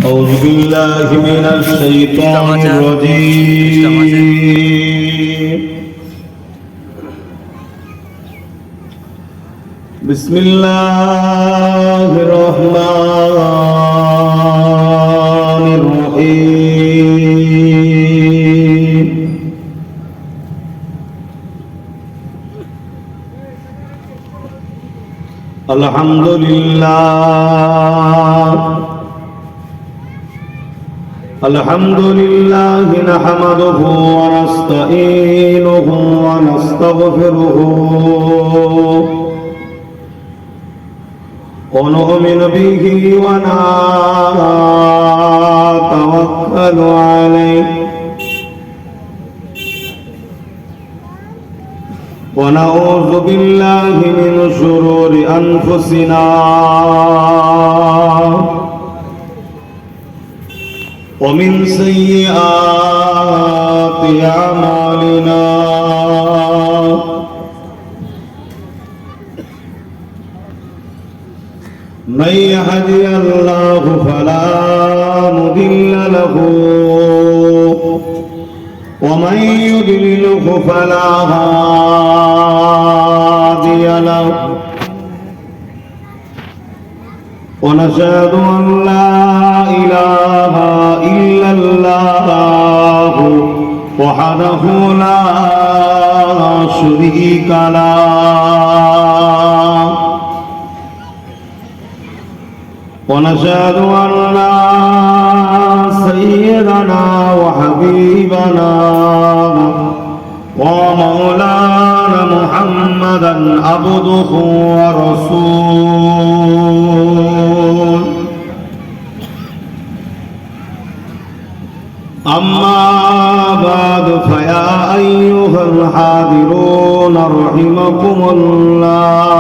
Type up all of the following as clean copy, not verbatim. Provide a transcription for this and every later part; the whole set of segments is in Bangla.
أعوذ بالله من الشيطان الرجيم بسم الله الرحمن الرحيم الحمد لله نحمده ونستعينه ونستغفره ونؤمن به ونتوكل عليه ونعوذ بالله من شرور أنفسنا ومن سيئات أعمالنا من يهدي الله فلا مضل له ومن يضلله فلا هادي له ونشهد أن لا إله إلا الله وحده لا شريك له ونشهد أن سيدنا وحبيبنا ومولانا محمدا عبده ورسوله أما بعد فيا أيها الحاضرون رحمكم الله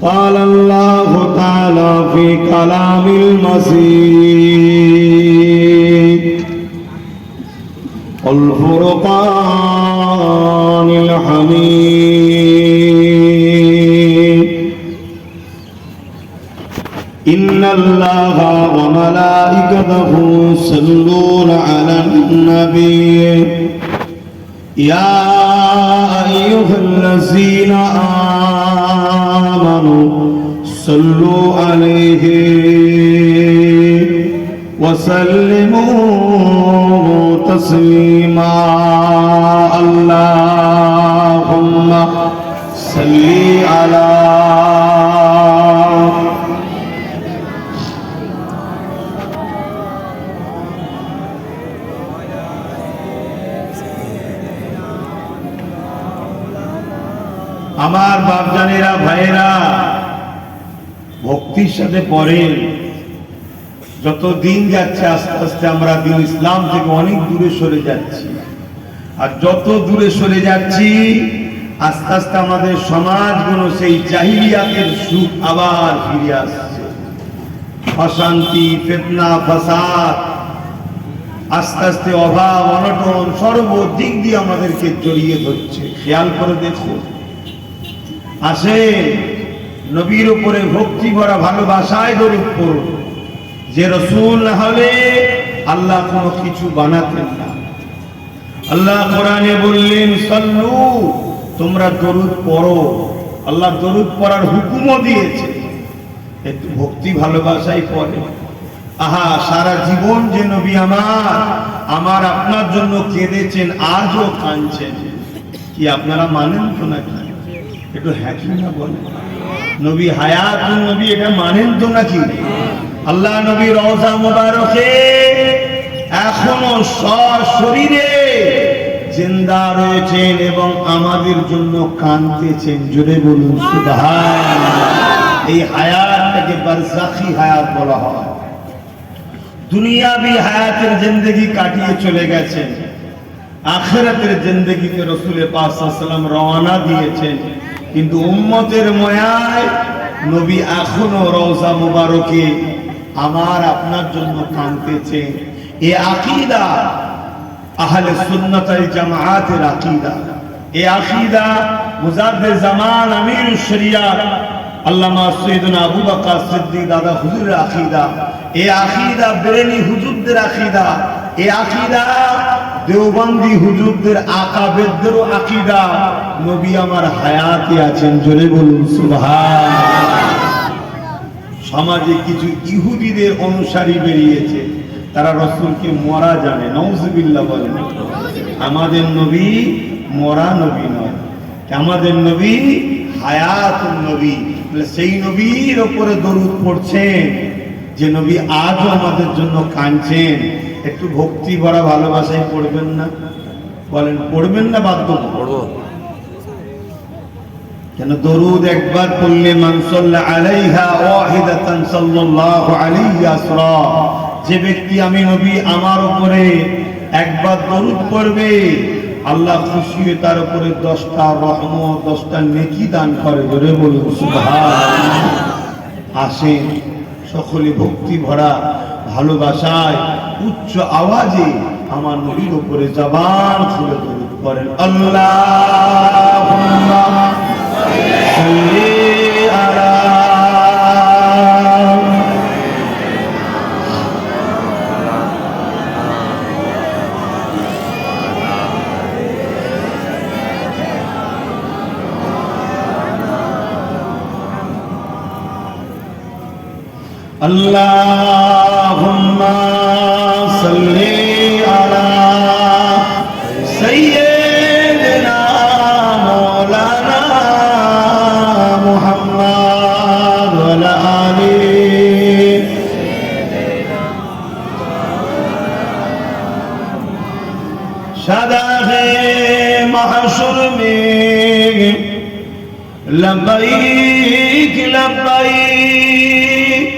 قال الله تعالى في كلام المسيح الفرقان الحميد إن الله وملائكته يصلون على النبي يا أيها الذين آمنوا صلوا عليه وسلموا تسليما اللهم صل على আমার বাপজানেরা ভাইরা ভক্তির সাথে পড়েন যত দিন যাচ্ছে আস্তে আস্তে আমরা দিন ইসলাম থেকে অনেক দূরে সরে যাচ্ছি আর যত দূরে সরে যাচ্ছি আস্তে আস্তে আমাদের সমাজগুলো সেই জাহিলিয়াতের সুখ আবার ফিরে আসছে অশান্তি ফিতনা ফাসাদ আস্তে আস্তে অভাব অনটন সর্বদিক দিয়ে আমাদেরকে জড়িয়ে ধরছে খেয়াল করে দেখো আসে নবীর উপরে ভক্তি ভরা ভালোবাসায় দরুদ পড়ুন যে রাসূল না হলে আল্লাহ কোনো কিছু বানাতেন না আল্লাহ কোরআনে বললেন সাল্লু তোমরা দরুদ পড়ো আল্লাহ দরুদ পড়ার হুকুমও দিয়েছে একটু ভক্তি ভালোবাসায় পড়ে আহা সারা জীবন যে নবী আমার আপনার জন্য কেঁদেছেন আজও কাঁদছেন কি আপনারা মানেন তো নাকি একটু হ্যাঁ কি না বলেন নবী হায়াতুন নবী এটা মানেন তো নাকি আল্লাহ নবী রওজা মুবারকে এখনো সশরীরে জিন্দা রয়েছেন এবং আমাদের জন্য কাঁদতেছেন জোরে বলুন সুবহানাল্লাহ এই হায়াতটাকে বারজাখি হায়াত বলা হয় দুনিয়াবি হায়াতের জিন্দেগি কাটিয়ে চলে গেছেন আখিরাতের জিন্দেগিতে রাসূল পাক সাল্লাল্লাহু আলাইহি ওয়াসাল্লাম রওনা দিয়েছেন কিন্তু উম্মতের মায়ায় নবী এখনো রওজা মুবারকে আমার আপনার জন্য কাঁদতেছে এই আকীদা আহলে সুন্নাত ওয়াল জামাআতের আকীদা এই আকীদা মুজাদ্দিদ জামান আমিরুশ শরিয়াত আল্লামা সৈয়দনা আবু বকর সিদ্দিক দাদা হুজুরের আকীদা, এই আকীদা বেরেলি হুজুরদের আকীদা, এই আকীদা দেওবন্দি হুজুরদের আকাবেরদেরও আকীদা। নবী আমার হায়াতে আছেন, জোরে বলুন সুবহানাল্লাহ। সমাজে কিছু ইহুদিদের অনুসারী বেরিয়েছে, তারা রাসূলকে মরা জানে, নাউযুবিল্লাহ বলেন। আমাদের নবী মরা নবী নয়, আমাদের নবী হায়াতুন নবী। সেই নবীর উপরে দরুদ পড়ছেন যে নবী আজও আমাদের জন্য কাঁদছেন। একটু ভক্তি ভরা ভালোবাসায় পড়বেন না? বলেন পড়বেন না? বাধ্য পড়ব। কেন দরুদ একবার পড়লে মান সাল্লা আলাইহা ওয়াহিদাতান সাল্লাল্লাহু আলাইহি আসরা, যে ব্যক্তি আমি নবী আমার উপরে একবার দরুদ পড়বে, আল্লাহ খুশি হয়ে তার উপরে 10টা রহমত 10টা নেকি দান করে। জোরে বলুন সুবহানাল্লাহ। আসেন সকলে ভক্তি ভরা ভালোবাসায় উচ্চ আওয়াজে আমার নবীর উপরে জবান খুলে দরুদ পড়েন। আল্লাহুম্মা সাল্লি আলা Allahumma salli ala sayyidina maulana Muhammad wa ala alihi shadahe mahshur mein labbaik labbaik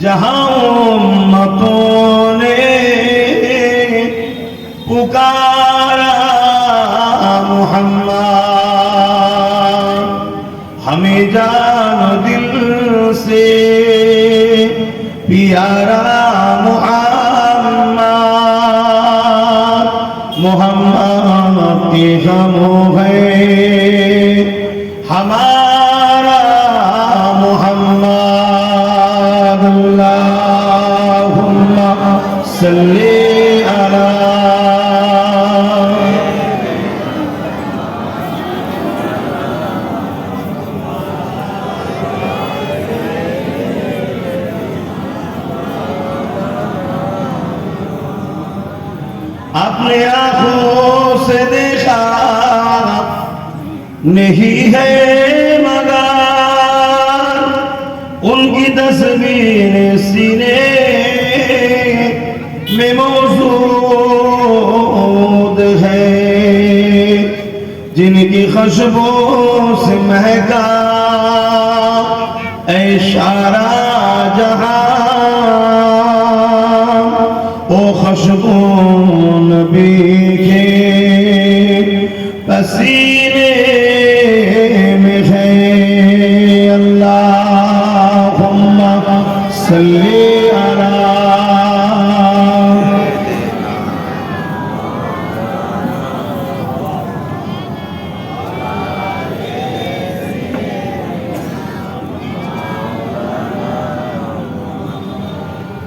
जहां उम्मतों ने पुकारा मुहम्मद, हमें जानो दिल से प्यारा मुहम्मद, मुहम्मद के गमों है हमारा मुहम्मद। Allahumma salli ala अपने आँखों से देखा नहीं है मगर उनकी तस्वीर सीने में मौजूद है, जिनकी खुशबू से महका ऐ सारा जहां, ओ खुशबू नबी के पसीने में है। अल्लाहुम्मा सल्ली अला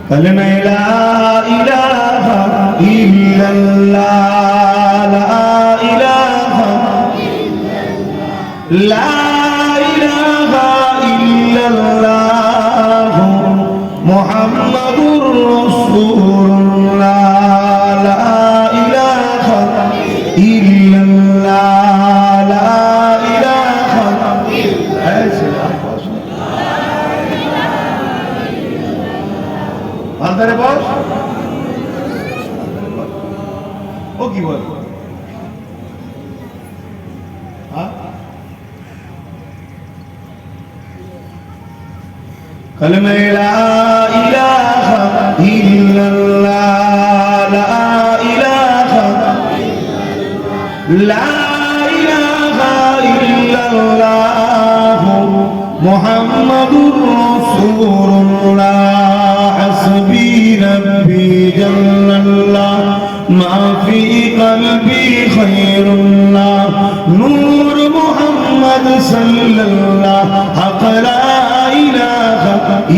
कलमा ला इलाहा इल्लल्लाह, ला इलाहा इल्लल्लाह मुहम्मदुर रसूलुल्लाह, ला इलाहा इल्लल्लाह, ला इलाहा अंदर बस ओ की बोल कलमा ला इलाहा इल्लल्लाह, ला इलाहा ला इलाहा इल्लल्लाह मुहम्मदुर रसूलुल्लाह, हस्बी रब्बी जल्लल्लाह मा फी क़ल्बी खैरुल्लाह, नूर मुहम्मद सल्लल्लाह हक़ ला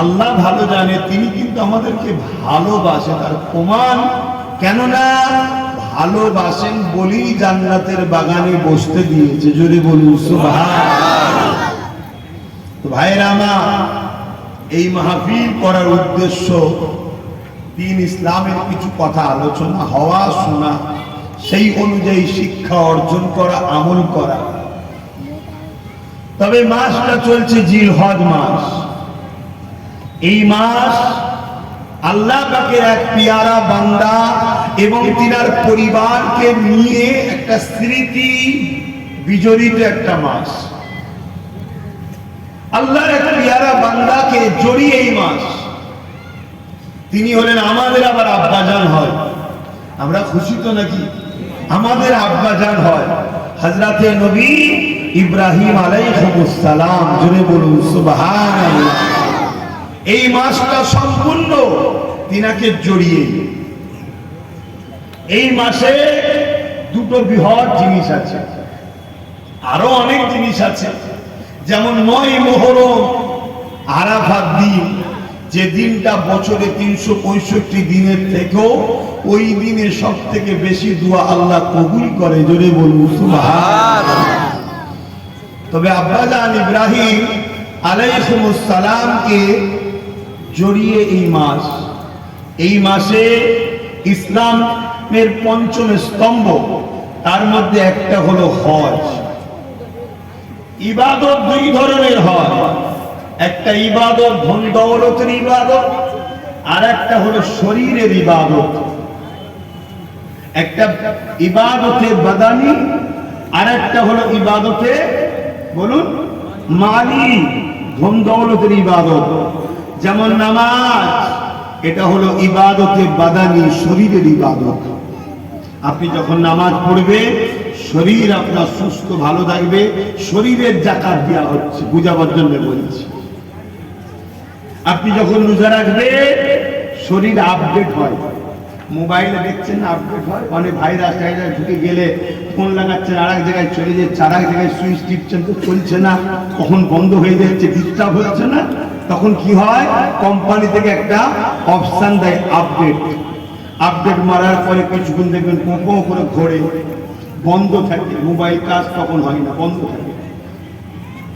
আল্লাহ ভালো জানে, তিনি কিন্তু আমাদেরকে ভালোবাসে। তার প্রমাণ, কেননা ভালোবাসেন বলেই জান্নাতের বাগানে বসতে দিয়েছে। জোরে বলুন সুবহানাল্লাহ। তো ভাইরা আমার, এই মাহফিল করার উদ্দেশ্য দ্বীন ইসলামের কিছু কথা আলোচনা হওয়া, শোনা, সেই অনুযায়ী শিক্ষা অর্জন করা, আমল করা। তবে মাসটা চলছে জিলহজ মাস। এই মাস আল্লাহ পাকের এক পিয়ারা বান্দা এবং তিনার পরিবারকে নিয়ে একটা স্মৃতি বিজড়িত একটা মাস। আল্লাহর এক পিয়ারা বান্দাকে জড়িয়ে এই মাস। তিনি হলেন আমাদের আবার আব্বাজান হয়। আমরা খুশি তো নাকি? আমাদের আব্বাজান হয় হযরতে নবী ইব্রাহিম আলাইহিস সালাম। জোরে বলুন সুবহানাল্লাহ। এই মাসটা সম্পূর্ণ তিনাকে জড়িয়ে। এই মাসে দুটো বৃহৎ জিনিস আছে, আরো অনেক জিনিস আছে। যেমন 9 মুহররম আরাফাত দিন, যে দিনটা বছরে 365 দিনের থেকেও ওই দিনে সব থেকে বেশি দোয়া আল্লাহ কবুল করে। জোরে বলুন সুবহানাল্লাহ। তবে আব্বাজান ইব্রাহিম আলাইহিস সালামকে জড়িয়ে এই মাস। এই মাসে ইসলামের পঞ্চম স্তম্ভ, তার মধ্যে একটা হলো হজ। ইবাদত দুই ধরনের হয়, একটা ইবাদত ধন দৌলতের ইবাদত, আর একটা হলো শরীরের ইবাদত। একটা ইবাদতে বাদানি, আর একটা হলো ইবাদতে, বলুন, মালি, ধন দৌলতের ইবাদত। যেমন নামাজ, এটা হলো ইবাদতে বাদানি, শরীরের ইবাদত। আপনি যখন নামাজ পড়বে, শরীর আপনার সুস্থ ভালো থাকবে। শরীরের যাকাত দেওয়া হচ্ছে, বুঝাবার জন্য বলছি। আপনি যখন রোজা রাখবে, শরীর আপডেট হয়। মোবাইলে দেখছেন না, আপডেট হয়। অনেক ভাইরাস টাইরাস ঢুকে গেলে ফোন লাগাচ্ছেন, আর এক জায়গায় চলে যাচ্ছে, আর এক জায়গায় সুইচ টিপছেন, তো চলছে না, কখন বন্ধ হয়ে যাচ্ছে, ডিস্টার্ব হচ্ছে না। তখন কি হয়, কোম্পানি থেকে একটা অপশন দেয় আপডেট। আপডেট মারার পরে কিছুক্ষণ দেখবেন পোঁপো করে ঘোরে, বন্ধ থাকে। মোবাইল কাজ তখন হয় না, বন্ধ থাকে।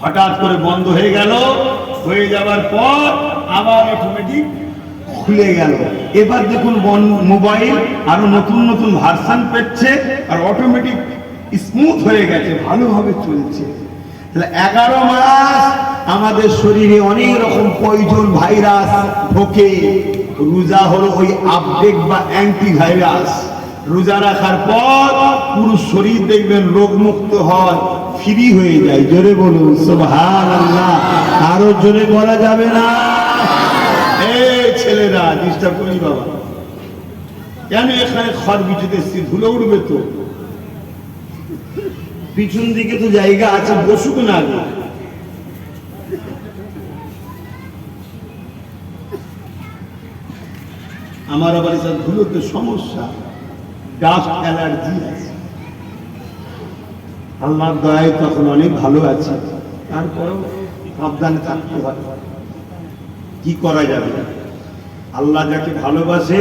হঠাৎ করে বন্ধ হয়ে গেল, হয়ে যাওয়ার পর আবার অটোমেটিক খুলে গেল। এবার দেখুন মোবাইল আরো নতুন নতুন ভার্সন পেচ্ছে, আর অটোমেটিক স্মুথ হয়ে গেছে, ভালোভাবে চলছে। তাহলে 11 মাস আমাদের শরীরে অনেক রকম পয়জন ভাইরাস ঢোকে। রোজা হলো ওই আপডেট বা অ্যান্টিভাইরাস। রোজা রাখার পর পুরো শরীর দেখবেন রোগমুক্ত হয়, ফ্রি হয়ে যায়। জোরে বলুন সুবহানাল্লাহ। আরো জোরে বলা যাবে না? এই ছেলেরা ডিস্টার্ব করি বাবা, কেন এখানে খড় বিছুতে ধুলো উঠবে তো? পিছন দিকে তো জায়গা আছে, বসুক না আগে। আমার আবার এসব ধুলোতে সমস্যা, ডাস্ট অ্যালার্জি আছে। আল্লাহর দয়ায় তখন অনেক ভালো আছে, তারপরেও সাবধানে থাকতে হয়। কি করা যাবে? আল্লাহ যাকে ভালোবাসে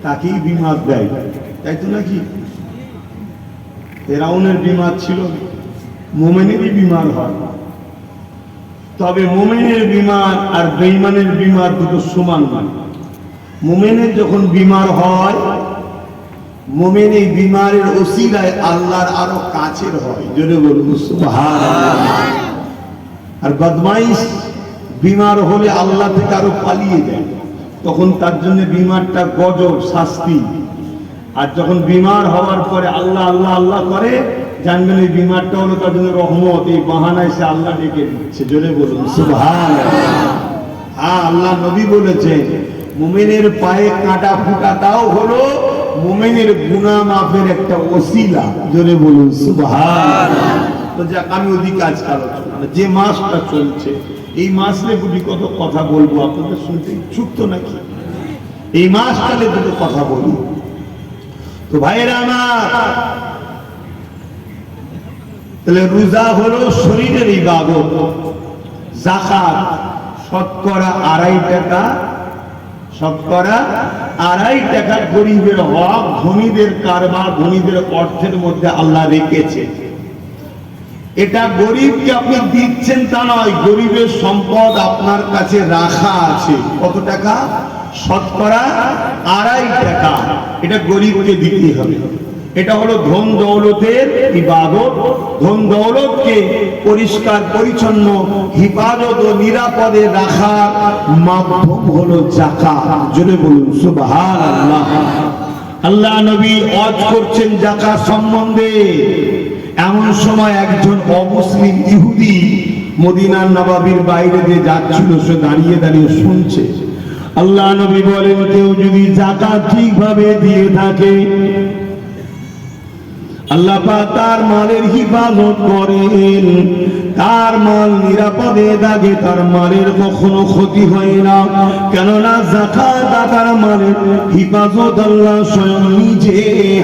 তাকেই বিমার দেয়, তাই তো নাকি? ফেরাউনের বিমার ছিল, মুমিনেরই বিমার হয়। তবে মুমিনের বিমার আর বেঈমানের বিমার দুটো সমান নয়। মুমিনের যখন বিমার হয়, মুমিন এই বিমারের ওসিলায় আল্লাহর আরো কাছের হয়। জোরে বলুন সুবহানাল্লাহ। আর বদমাইশ বিমার হলে আল্লাহ থেকে আরো পালিয়ে যায়, তখন তার জন্য বিমারটা গজব, শাস্তি। আর যখন বিমার হওয়ার পরে আল্লাহ আল্লাহ আল্লাহ করে, জানবেন এই বিমারটা হলো তার জন্য রহমত। এই বাহানায় সে আল্লাহ ডেকে দিচ্ছে। জোরে বলুন সুবহানাল্লাহ। হ্যাঁ, আল্লাহ নবী বলেছেন, মুমিনের পায়ে কাঁটা ফুটাটাও হলো মুমিনের গুনাহ মাফের একটা ওসিলা। জোরে বলুন সুবহানাল্লাহ। তো যাক, আমি ওদিকে আজকে আলোচনা, যে মাসটা চলছে এই মাসে গুলি কত কথা বলবো, আপনাদের শুনতে ইচ্ছুক তো নাকি? এই মাসটালে দুটো কথা বলি। তো ভাইরা আমার, তাহলে রোজা হলো শরীরের ইবাদত, যাকাত শতকরা 2.5 টাকা, শতকরা 2.5 টাকা গরিবের হক ধনীদের কারবার, ধনীদের অর্থের মধ্যে আল্লাহ রেখেছে। এটা গরিবকে আপনি দিচ্ছেন তা নয়, গরিবের সম্পদ আপনার কাছে রাখা আছে। কত টাকা? শতকরা 2.5 টাকা। এটা গরিবকে দিতে হবে। এটা হলো ধন দৌলতের ইবাদত। ধন দৌলতকে পরিষ্কার পরিচ্ছন্ন হিফাজত ও নিরাপদে রাখার মাধ্যম হলো যাকাত। জোরে বলুন সুবহানাল্লাহ। আল্লাহ নবী ওয়াজ করছেন যাকাত সম্বন্ধে। এমন সময় একজন অমুসলিম ইহুদি মদিনার নবাবীর বাইরে দিয়ে যাচ্ছিল, সে দাঁড়িয়ে দাঁড়িয়ে শুনছে। আল্লাহ নবী বলেন, কেউ যদি যাকাত ঠিকভাবে দিয়ে থাকে আল্লাহ পাক তার মালের হিফাজত করেন, তার মাল নিরাপদে থাকে, তার মালের কখনো ক্ষতি হয় না। কেননা যাকাত দাতার মালের হিফাজত আল্লাহ স্বয়ং নিজে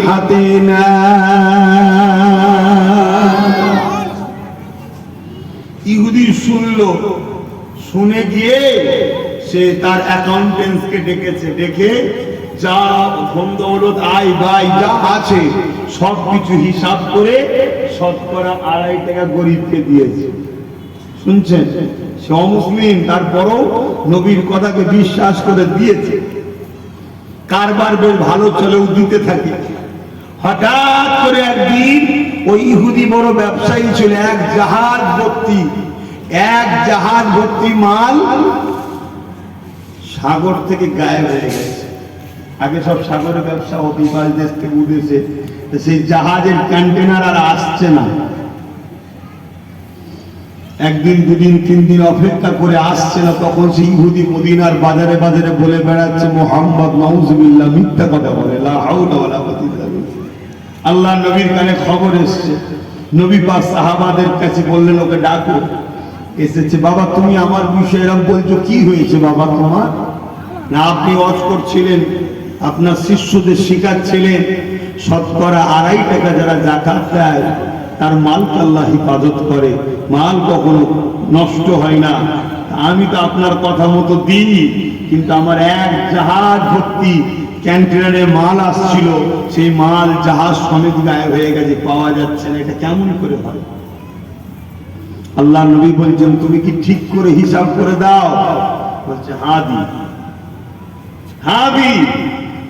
হাতে নেয়। ইহুদি শুনলো, শুনে গিয়ে সে তার অ্যাকাউন্টেন্টকে ডেকেছে, ডেকে যা ধন দৌলত আয় ব্যয় যা আছে সবকিছু হিসাব করে শতকরা 2.5 টাকা গরিবকে দিয়েছে। শুনছেন? সে অমুসলিম, তারপরও নবীর কথাকে বিশ্বাস করে দিয়েছে। কারবার বেশ ভালো চলেও দিতে থাকে। হঠাৎ করে একদিন ওই ইহুদি বড় ব্যবসায়ী ছিল, এক জাহাজ ভর্তি মাল সাগর থেকে গায়েব হয়ে গেছে। আগে সব সাগরে ব্যবসা হতো, পাঁচ দেশ থেকে উঠেছে, সেই জাহাজের কন্টেনার আর আসছে না। একদিন, দুদিন, 3 দিন অপেক্ষা করে আসছে না। তখন সেই ইহুদি মদিনার বাজারে বাজারে বলে বেড়াচ্ছে, মুহাম্মদ নাউজুবিল্লাহ মিথ্যা কথা বলে, লা হাওলা ওয়ালা কুওয়াতা ইল্লা বিল্লাহ। আল্লাহ নবীর কানে খবর এসছে। নবী পাক সাহাবাদের কাছে বললেন, ওকে ডাকো। এসেছে। বাবা তুমি আমার বিষয়ে এরকম বলছো, কি হয়েছে বাবা তোমার? না আপনি ওয়াজ করছিলেন, আপনার শিষ্যদের শিখাচ্ছিলেন শতকরা 2.5 টাকা যারা যাকাত দেয় তার মালকে আল্লাহ হিফাজত করে, মাল কখনো নষ্ট হয় না। আমি তো আপনার কথা মতো দিই, কিন্তু আমার এক জাহাজ ভর্তি কন্টেনারে মাল আসছিল, সেই মাল জাহাজ সমেত গায়েব হয়ে গেছে, পাওয়া যাচ্ছে না। এটা কেমন করে হয়? আল্লাহ নবী বলছেন, তুমি কি ঠিক করে হিসাব করে দাও? বলছে হ্যাঁ দি।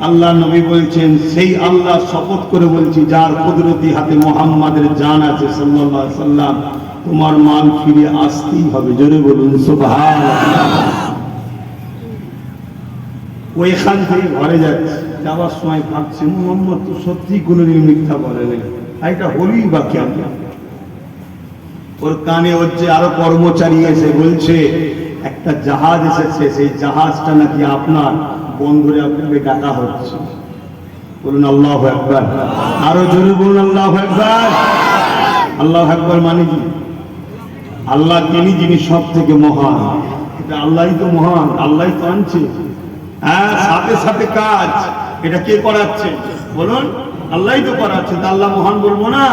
আল্লাহ নবী বলছেন, সেই আল্লাহ শপথ করে বলছি যার কুদরতি হাতে মুহাম্মাদের জান আছে সাল্লাল্লাহু আলাইহি সাল্লাম, তোমার মাল ফিরে আসতেই হবে। জোরে বলুন সুবহানাল্লাহ। ওইখান থেকে ঘরে যাচ্ছে, যাওয়ার সময় ভাবছে মুহাম্মদ তো সত্যি কোনোদিন মিথ্যা বলে নাই, এটা হলোই বা কেন? ওর কানে হচ্ছে, আরো কর্মচারী এসে বলছে একটা জাহাজ এসেছে, সেই জাহাজটা নাকি আপনার, বন্ধুরে আপনাকে ডাকা হচ্ছে। বলুন আল্লাহু আকবার। আরো জোরে বলুন আল্লাহু আকবার। আল্লাহু আকবার মানে কি? আল্লাহ তিনি যিনি সব থেকে মহান। এটা আল্লাহই তো মহান, আল্লাহই তো আনছে। হ্যাঁ, সাথে সাথে কাজ এটা কে করাচ্ছে? বলুন আল্লাহই তো করাচ্ছে। তা আল্লাহ মহান বলবো না?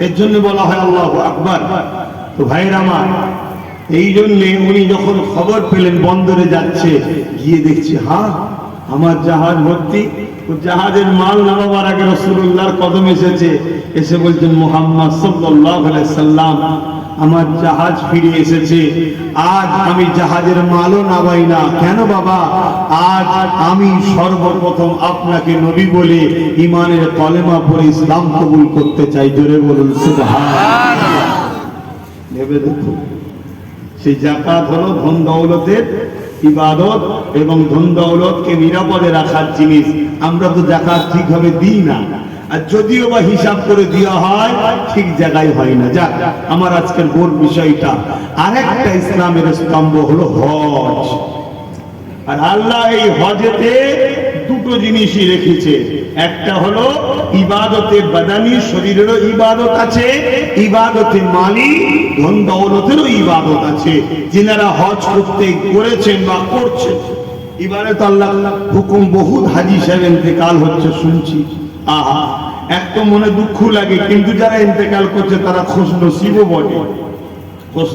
এর জন্য বলা হয় আল্লাহু আকবার। তো ভাইরা আমার, এই জন্যে উনি যখন খবর পেলেন বন্দরে যাচ্ছে, গিয়ে দেখছি হ্যাঁ আমার জাহাজ ভর্তি। জাহাজের মাল নামাবার আগে রাসূলুল্লাহর কদম এসেছে, এসে বলছেন মুহাম্মদ সাল্লাল্লাহু আলাইহি সাল্লাম আমার জাহাজ ফিরে এসেছে। আজ আমি জাহাজের মালও নামাই না। কেন বাবা? আজ আমি সর্বপ্রথম আপনাকে নবী বলে ঈমানের কলেমা পড়ে ইসলাম কবুল করতে চাই। জোরে বলুন সুবহানাল্লাহ। ভেবে দেখো, সেই যাকাত হলো ধন দৌলতের ইবাদত এবং ধন দৌলতকে নিরাপদে রাখার জিনিস। আমরা তো যাকাত ঠিকভাবে দিই না, আর যদিও বা হিসাব করে দেওয়া হয় ঠিক জায়গায় হয় না। যাক, আমার আজকের বড় বিষয়টা আরেকটা ইসলামের স্তম্ভ হলো হজ। আর আল্লাহ এই হজেতে দুটো জিনিসই রেখেছে। একটা হলো ইবাদতে বাদানি, শরীরেরও ইবাদত আছে, ইবাদতে মালি, ধন দৌলতেরও ইবাদত আছে। যিনারা হজ করতে করেছেন বা করছেন, এবারে তো আল্লাহ হুকুম, বহুত হাজী সাহেব ইন্তেকাল হচ্ছে শুনছি। আহা, এক তো মনে দুঃখ লাগে, কিন্তু যারা ইন্তেকাল করছে তারা খুশনসিবও বটে।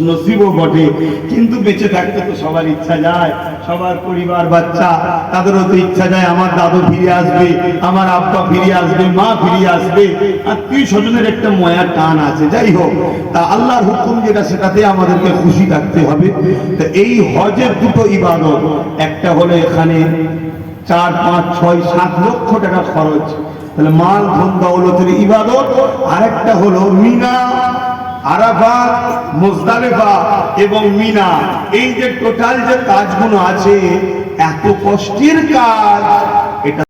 নসিবও বটে, কিন্তু বেঁচে থাকতে তো সবার ইচ্ছা যায়, সবার পরিবার বাচ্চা তাদেরও তো ইচ্ছা যায় আমার দাদু ফিরে আসবে, আমার আব্বা ফিরে আসবে, মা ফিরে আসবে, আত্মীয় স্বজনের একটা ময়া টান আছে। যাই হোক, তা আল্লাহর হুকুম যেটা সেটাতে আমাদেরকে খুশি থাকতে হবে। তো এই হজের দুটো ইবাদত, একটা হলো এখানে 4, 5, 6, 7 লক্ষ টাকা খরচ, তাহলে মাল ধন দৌলতের ইবাদত। আরেকটা হলো মিনা, আরাফাত, মুজদালিফা এবং মিনা, এই যে টোটাল যে কাজগুলো আছে, এত কষ্টের কাজ, এটা